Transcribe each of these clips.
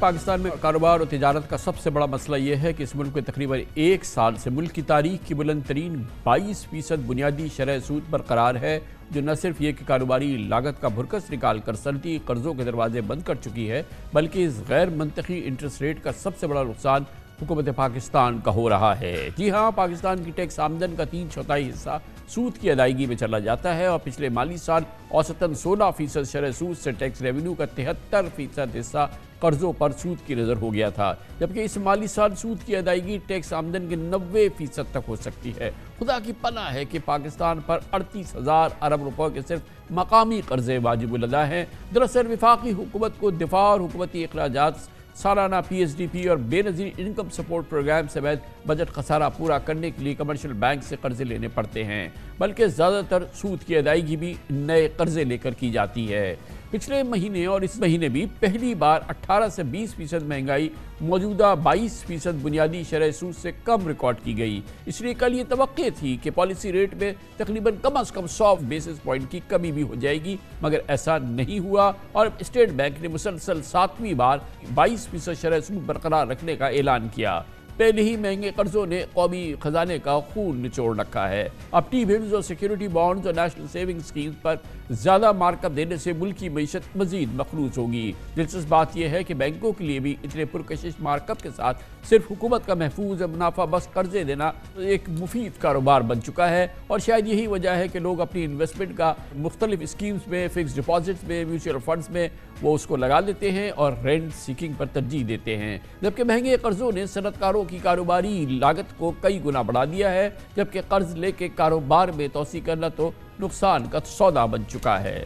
پاکستان میں کاروبار اور تجارت کا سب سے بڑا مسئلہ یہ ہے کہ اس ملک میں تقریباً ایک سال سے ملک کی تاریخ کی بلند ترین 22% بنیادی شرح سود برقرار ہے، جو نہ صرف یہ کہ کاروباری لاگت کا بھرکس نکال کر صنعتی قرضوں کے دروازے بند کر چکی ہے، بلکہ اس غیر منطقی انٹرسٹ ریٹ کا سب سے بڑا نقصان حکومت پاکستان کا ہو رہا ہے۔ جی ہاں، پاکستان کی ٹیکس آمدن کا 3/4 حصہ سود کی ادائیگی میں چلا جاتا ہے، اور پچھلے مالی سال اوسطاً 16% شرح سود سے ٹیکس ریونیو کا 73% حصہ قرضوں پر سود کی نظر ہو گیا تھا، جبکہ اس مالی سال سود کی ادائیگی ٹیکس آمدن کے 90% تک ہو سکتی ہے۔ خدا کی پناہ ہے کہ پاکستان پر 38,000 ارب روپے کے صرف مقامی قرضے واجب الادا ہیں۔ دراصل وفاقی حکومت کو دفاع اور حکومتی اخراجات، سالانہ PSDP اور بے نظیر انکم سپورٹ پروگرام سمیت بجٹ خسارہ پورا کرنے کے لیے کمرشل بینک سے قرضے لینے پڑتے ہیں، بلکہ زیادہ تر سود کی ادائیگی بھی نئے قرضے لے کر کی جاتی ہے۔ پچھلے مہینے اور اس مہینے بھی پہلی بار 18 سے 20% مہنگائی موجودہ 22% بنیادی شرح سود سے کم ریکارڈ کی گئی۔ اس لیے کل یہ توقع تھی کہ پالیسی ریٹ میں تقریباً کم از کم 100 بیسس پوائنٹ کی کمی بھی ہو جائے گی، مگر ایسا نہیں ہوا، اور اسٹیٹ بینک نے مسلسل 7ویں بار 22% شرح سود برقرار رکھنے کا اعلان کیا۔ پہلے ہی مہنگے قرضوں نے قومی خزانے کا خون نچوڑ رکھا ہے۔ اب ٹی بلز اور سیکیورٹی بانڈز اور نیشنل سیونگ اسکیمز پر زیادہ مارک اپ دینے سے ملک کی معیشت مزید مخلوط ہوگی۔ دلچسپ بات یہ ہے کہ بینکوں کے لیے بھی اتنے پرکشش مارک اپ کے ساتھ صرف حکومت کا محفوظ منافع بس قرضے دینا ایک مفید کاروبار بن چکا ہے، اور شاید یہی وجہ ہے کہ لوگ اپنی انویسٹمنٹ کا مختلف اسکیمز میں، فکس ڈپازٹس میں، میوچل فنڈز میں وہ اس کو لگا دیتے ہیں اور رینٹ سیکنگ پر ترجیح دیتے ہیں، جبکہ مہنگے قرضوں نے صنعت کاروں کی کاروباری لاگت کو کئی گنا بڑھا دیا ہے، جبکہ قرض لے کے کاروبار میں توسیع کرنا تو نقصان کا سودا بن چکا ہے۔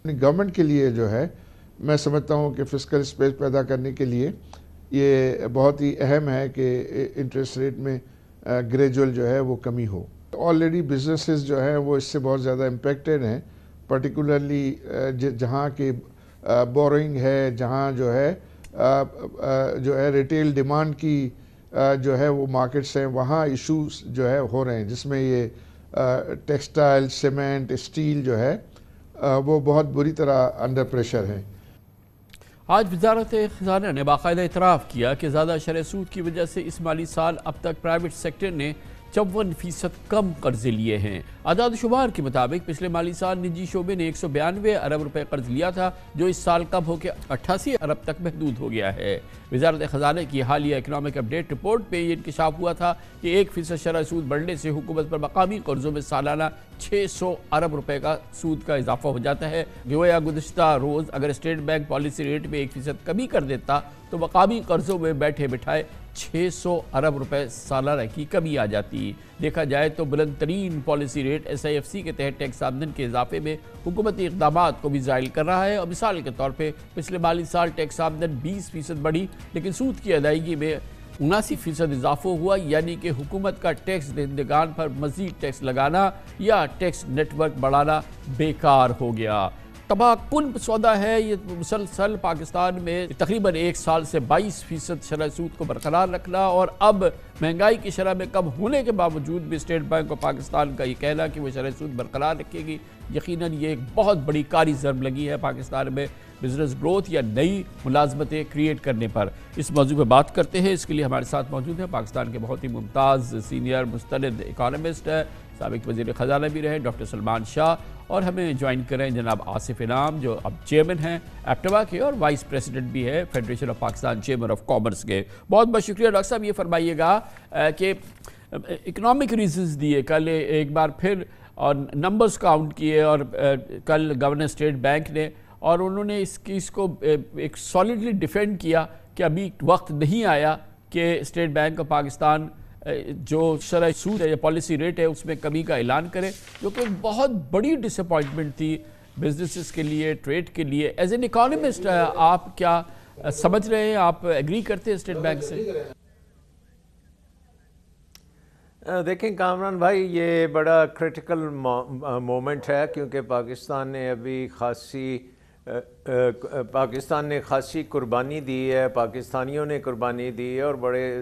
گورنمنٹ کے لیے جو ہے، میں سمجھتا ہوں کہ فسکل اسپیس پیدا کرنے کے لیے یہ بہت ہی اہم ہے کہ انٹرسٹ ریٹ میں گریجول جو ہے وہ کمی ہو۔ آلریڈی بزنسز جو ہیں وہ اس سے بہت زیادہ امپیکٹڈ ہیں، پرٹیکولرلی جہاں کی بورنگ ہے، جہاں جو ہے ریٹیل ڈیمانڈ کی جو ہے وہ مارکیٹس ہیں، وہاں ایشوز جو ہے ہو رہے ہیں، جس میں یہ ٹیکسٹائل، سیمنٹ، اسٹیل جو ہے وہ بہت بری طرح انڈر پریشر ہے۔ آج وزارت خزانہ نے باقاعدہ اعتراف کیا کہ زیادہ شرح سود کی وجہ سے اس مالی سال اب تک پرائیویٹ سیکٹر نے 54% کم قرضے لیے ہیں۔ اعداد و شمار کے مطابق پچھلے مالی سال نجی شعبے نے 192 ارب روپے قرض لیا تھا، جو اس سال کم ہو کے 88 ارب تک محدود ہو گیا ہے۔ وزارت خزانہ کی حالیہ اکنامک اپڈیٹ رپورٹ پہ یہ انکشاف ہوا تھا کہ 1% شرح سود بڑھنے سے حکومت پر مقامی قرضوں میں سالانہ 600 ارب روپے کا سود کا اضافہ ہو جاتا ہے۔ گویا گزشتہ روز اگر اسٹیٹ بینک پالیسی ریٹ میں 1% کمی کر دیتا تو مقامی قرضوں میں بیٹھے بٹھائے 600 ارب روپے سالانہ کی کمی آ جاتی۔ دیکھا جائے تو بلند ترین پالیسی ریٹ SIFC کے تحت ٹیکس آمدن کے اضافے میں حکومتی اقدامات کو بھی زائل کر رہا ہے، اور مثال کے طور پہ پچھلے مالی سال ٹیکس آمدن 20% بڑھی، لیکن سود کی ادائیگی میں 79% اضافہ ہوا، یعنی کہ حکومت کا ٹیکس دہندگان پر مزید ٹیکس لگانا یا ٹیکس نیٹ ورک بڑھانا بیکار ہو گیا۔ تباہ کن سودا ہے یہ مسلسل پاکستان میں تقریباً ایک سال سے 22% شرح سود کو برقرار رکھنا، اور اب مہنگائی کی شرح میں کم ہونے کے باوجود بھی اسٹیٹ بینک آف پاکستان کا یہ کہنا کہ وہ شرح سود برقرار رکھے گی، یقیناً یہ ایک بہت بڑی کاری ضرب لگی ہے پاکستان میں بزنس گروتھ یا نئی ملازمتیں کریٹ کرنے پر۔ اس موضوع پہ بات کرتے ہیں، اس کے لیے ہمارے ساتھ موجود ہیں پاکستان کے بہت ہی ممتاز سینئر مستند اکانومسٹ ہے، سابق وزیر خزانہ بھی رہے ڈاکٹر سلمان شاہ، اور ہمیں جوائن کریں جناب آصف انعام جو اب چیئرمین ہیں ایپٹوا کے اور وائس پریزیڈنٹ بھی ہے federation of Pakistan chamber of commerce کے۔ بہت بہت شکریہ ڈاکٹر صاحب۔ یہ فرمائیے گا کہ اکنامک ریزنز دیے کل ایک بار پھر، اور نمبرز کاؤنٹ کیے، اور کل گورنر اسٹیٹ بینک نے، اور انہوں نے اس کیس کو ایک سالڈلی ڈیفینڈ کیا کہ ابھی وقت نہیں آیا کہ اسٹیٹ بینک آف پاکستان جو شرح سود ہے یا پالیسی ریٹ ہے اس میں کمی کا اعلان کرے، جو کہ ایک بہت بڑی ڈس اپوائنٹمنٹ تھی بزنسز کے لیے، ٹریڈ کے لیے۔ ایز این اکانومسٹ آپ کیا سمجھ رہے ہیں، آپ ایگری کرتے ہیں اسٹیٹ بینک سے؟ دیکھیں کامران بھائی، یہ بڑا کریٹیکل مومنٹ ہے، کیونکہ پاکستان نے خاصی قربانی دی ہے، پاکستانیوں نے قربانی دی ہے، اور بڑے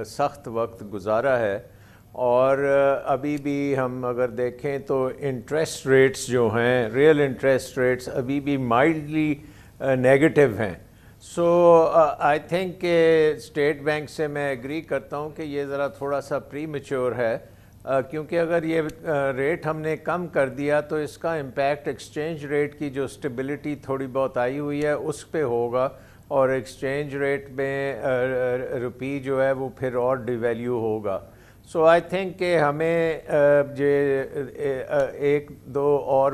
سخت وقت گزارا ہے، اور ابھی بھی ہم اگر دیکھیں تو انٹرسٹ ریٹس جو ہیں، ریئل انٹرسٹ ریٹس ابھی بھی مائلڈلی نیگیٹو ہیں، سو آئی تھنک کہ اسٹیٹ بینک سے میں ایگری کرتا ہوں کہ یہ ذرا تھوڑا سا پری میچور ہے، کیونکہ اگر یہ ریٹ ہم نے کم کر دیا تو اس کا امپیکٹ ایکسچینج ریٹ کی جو اسٹیبلٹی تھوڑی بہت آئی ہوئی ہے اس پہ ہوگا، اور ایکسچینج ریٹ میں روپی جو ہے وہ پھر اور ڈیویلیو ہوگا. سو آئی تھنک کہ ہمیں ایک دو اور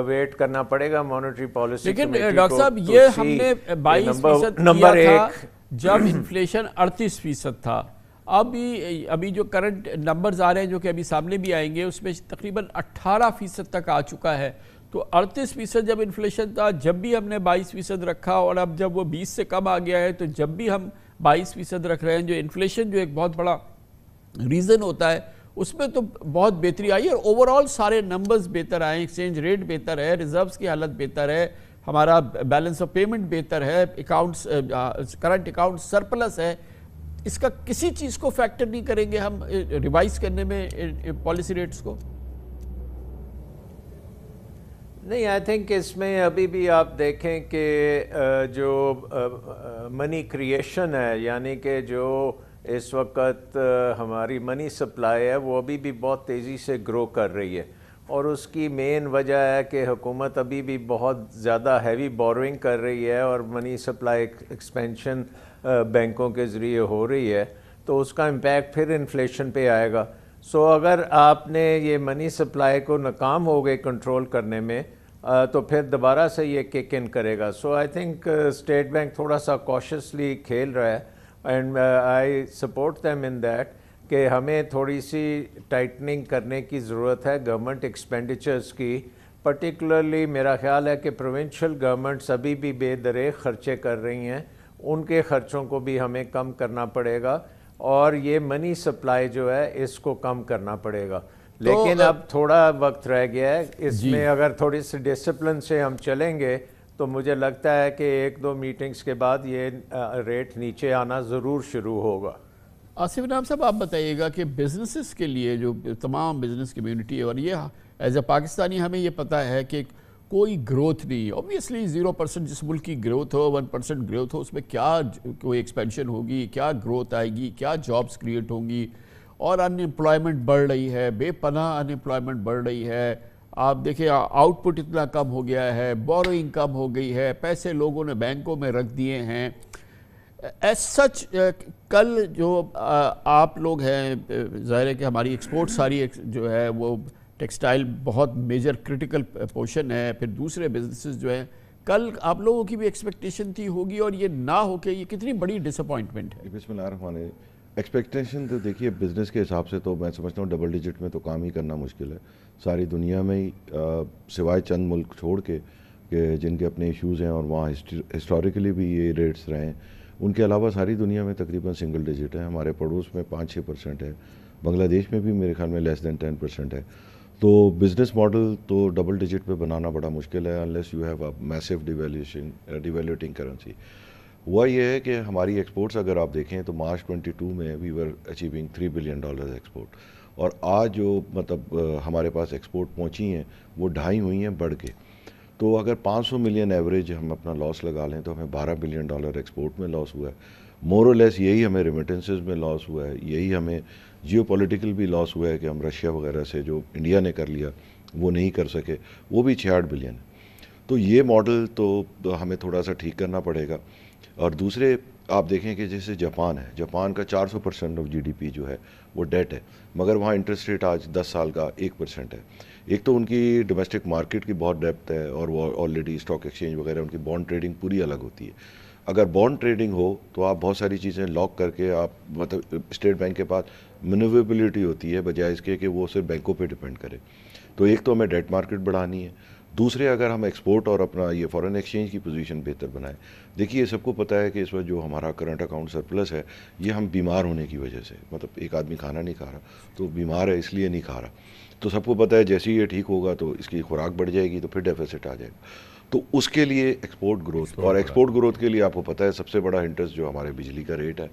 ویٹ کرنا پڑے گا مانیٹری پالیسی. لیکن ڈاکٹر صاحب یہ ہم نے 22% نمبر کیا تھا ایک جب انفلیشن 38% تھا. ابھی جو کرنٹ نمبرز آ رہے ہیں جو کہ ابھی سامنے بھی آئیں گے اس میں تقریباً 18% تک آ چکا ہے. تو 38% جب انفلیشن تھا جب بھی ہم نے 22% رکھا، اور اب جب وہ 20 سے کم آ گیا ہے تو جب بھی ہم 22% رکھ رہے ہیں. جو انفلیشن جو ایک بہت بڑا ریزن ہوتا ہے اس میں تو بہت بہتری آئی ہے، اور اوورآل سارے نمبرز بہتر آئے، ایکسچینج ریٹ بہتر ہے، ریزروز کی حالت بہتر ہے، ہمارا بیلنس آف پیمنٹ بہتر ہے، اکاؤنٹس کرنٹ اکاؤنٹ سرپلس ہے. اس کا کسی چیز کو فیکٹر نہیں کریں گے ہم ریوائز کرنے میں پالیسی ریٹس کو؟ نہیں، آئی تھنک اس میں ابھی بھی آپ دیکھیں کہ جو منی کریشن ہے، یعنی کہ جو اس وقت ہماری منی سپلائی ہے وہ ابھی بھی بہت تیزی سے گرو کر رہی ہے، اور اس کی مین وجہ ہے کہ حکومت ابھی بھی بہت زیادہ ہیوی بوروئنگ کر رہی ہے، اور منی سپلائی ایکسپینشن بینکوں کے ذریعے ہو رہی ہے، تو اس کا امپیکٹ پھر انفلیشن پہ آئے گا. سو اگر آپ نے یہ منی سپلائی کو ناکام ہو گئے کنٹرول کرنے میں تو پھر دوبارہ سے یہ کک ان کرے گا. سو آئی تھنک اسٹیٹ بینک تھوڑا سا کوشسلی کھیل رہا ہے، and I support them in that کہ ہمیں تھوڑی سی ٹائٹننگ کرنے کی ضرورت ہے گورنمنٹ ایکسپینڈیچرز کی. پرٹیکولرلی میرا خیال ہے کہ پروونشل گورنمنٹس ابھی بھی بے دریغ خرچے کر رہی ہیں، ان کے خرچوں کو بھی ہمیں کم کرنا پڑے گا، اور یہ منی سپلائی جو ہے اس کو کم کرنا پڑے گا. لیکن اب تھوڑا وقت رہ گیا ہے اس میں، اگر تھوڑی سی ڈسپلن سے ہم چلیں گے تو مجھے لگتا ہے کہ ایک دو میٹنگز کے بعد یہ ریٹ نیچے آنا ضرور شروع ہوگا. آصف انعام صاحب آپ بتائیے گا کہ بزنسز کے لیے جو تمام بزنس کمیونٹی ہے، اور یہ ایز اے پاکستانی ہمیں یہ پتہ ہے کہ کوئی گروتھ نہیں، اوبویسلی 0% جس ملک کی گروتھ ہو، 1% گروتھ ہو، اس میں کیا کوئی ایکسپینشن ہوگی، کیا گروتھ آئے گی، کیا جابز کریٹ ہوں گی، اور ان امپلائمنٹ بڑھ رہی ہے، بے پناہ ان امپلائمنٹ بڑھ رہی ہے. آپ دیکھیں آؤٹ پٹ اتنا کم ہو گیا ہے، بوروئنگ کم ہو گئی ہے، پیسے لوگوں نے بینکوں میں رکھ دیے ہیں. ایز سچ کل جو آپ لوگ ہیں، ظاہر ہے کہ ہماری ایکسپورٹ ساری جو ہے وہ ٹیکسٹائل بہت میجر کرٹیکل پورشن ہے، پھر دوسرے بزنسز جو ہیں، کل آپ لوگوں کی بھی ایکسپیکٹیشن تھی ہوگی، اور یہ نہ ہو کے یہ کتنی بڑی ڈس اپوائنٹمنٹ ہے. بسم اللہ الرحمن الرحیم. ایکسپیکٹیشن تو دیکھیے بزنس کے حساب سے تو میں سمجھتا ہوں ڈبل ڈیجٹ میں تو کام ہی کرنا مشکل ہے ساری دنیا میں ہی، سوائے چند ملک چھوڑ کے کہ جن کے اپنے ایشوز ہیں اور وہاں ہسٹوریکلی بھی یہ ریٹس رہے ہیں. ان کے علاوہ ساری دنیا میں تقریباً سنگل ڈیجٹ ہے. ہمارے پڑوس میں 5-6% ہے، بنگلہ دیش میں بھی میرے خیال میں لیس دین 10% ہے. تو بزنس ماڈل تو ڈبل ڈیجٹ پہ بنانا بڑا مشکل ہے unless you have a massive devaluating currency. ہوا یہ ہے کہ ہماری ایکسپورٹس اگر آپ دیکھیں تو مارچ 22 میں وی ور اچیونگ $3 بلین ایکسپورٹ، اور آج جو مطلب ہمارے پاس ایکسپورٹ پہنچی ہیں وہ 2.5 ہوئی ہیں بڑھ کے. تو اگر 500 ملین ایوریج ہم اپنا لاس لگا لیں تو ہمیں $12 بلین ایکسپورٹ میں لاس ہوا ہے. مور اور لیس یہی ہمیں ریمیٹنسز میں لاس ہوا ہے، یہی ہمیں جیو پولیٹیکل بھی لاس ہوا ہے کہ ہم رشیا وغیرہ سے جو انڈیا نے کر لیا وہ نہیں کر سکے، وہ بھی 66 بلین ہے. تو یہ ماڈل تو ہمیں تھوڑا سا ٹھیک کرنا پڑے گا. اور دوسرے آپ دیکھیں کہ جیسے جاپان ہے، جاپان کا 400% آف GDP جو ہے وہ ڈیٹ ہے، مگر وہاں انٹرسٹ ریٹ آج 10 سال کا 1% ہے. ایک تو ان کی ڈومیسٹک مارکیٹ کی بہت ڈیپتھ ہے، اور وہ آلریڈی اسٹاک ایکسچینج وغیرہ ان کی بانڈ ٹریڈنگ پوری الگ ہوتی ہے. اگر بانڈ ٹریڈنگ ہو تو آپ بہت ساری چیزیں لاک کر کے آپ مطلب اسٹیٹ بینک کے پاس مینوویبلٹی ہوتی ہے بجائے اس کے کہ وہ صرف بینکوں پہ ڈپینڈ کرے. تو ایک تو ہمیں ڈیٹ مارکیٹ بڑھانی ہے، دوسرے اگر ہم ایکسپورٹ اور اپنا یہ فارن ایکسچینج کی پوزیشن بہتر بنائیں. دیکھیے سب کو پتہ ہے کہ اس وقت جو ہمارا کرنٹ اکاؤنٹ سرپلس ہے یہ ہم بیمار ہونے کی وجہ سے، مطلب ایک آدمی کھانا نہیں کھا رہا تو بیمار ہے اس لیے نہیں کھا رہا، تو سب کو پتہ ہے جیسے ہی یہ ٹھیک ہوگا تو اس کی خوراک بڑھ جائے گی تو پھر ڈیفیسٹ آ جائے گا. تو اس کے لیے ایکسپورٹ گروتھ، اور ایکسپورٹ گروتھ کے لیے آپ کو پتہ ہے سب سے بڑا انٹرسٹ جو ہمارے بجلی کا ریٹ ہے.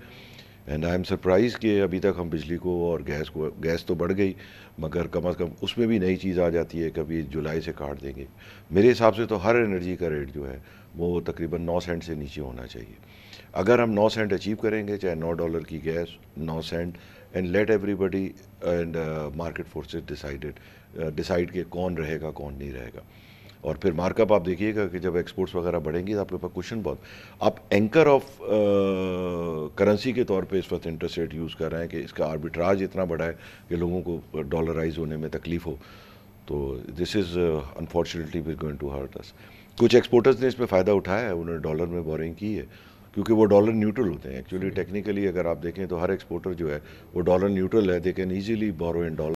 اینڈ آئی ایم سرپرائز کہ ابھی تک ہم بجلی کو اور گیس تو بڑھ گئی مگر کم از کم اس میں بھی نئی چیز آ جاتی ہے، کبھی جولائی سے کاٹ دیں گے. میرے حساب سے تو ہر انرجی کا ریٹ جو ہے وہ تقریباً 9 سینٹ سے نیچے ہونا چاہیے. اگر ہم 9 سینٹ اچیو کریں گے, چاہے $9 کی gas 9 cents, and let everybody and market forces decide کہ کون رہے گا کون نہیں رہے گا. اور پھر مارک اپ آپ دیکھیے گا کہ جب ایکسپورٹس وغیرہ بڑھیں گی تو آپ کے پاس کوشچن بہت, آپ اینکر آف کرنسی کے طور پہ اس وقت انٹرسٹ ریٹ یوز کر رہے ہیں کہ اس کا آربیٹراج اتنا بڑا ہے کہ لوگوں کو ڈالرائز ہونے میں تکلیف ہو. تو this is unfortunately was going to hurt us. کچھ ایکسپورٹرز نے اس میں فائدہ اٹھایا ہے, انہوں نے ڈالر میں بورنگ کی ہے کیونکہ وہ ڈالر نیوٹرل ہوتے ہیں. ایکچولی ٹیکنیکلی اگر آپ دیکھیں تو ہر ایکسپورٹر جو ہے وہ ڈالر نیوٹرل ہے, they can easily borrow in dollar.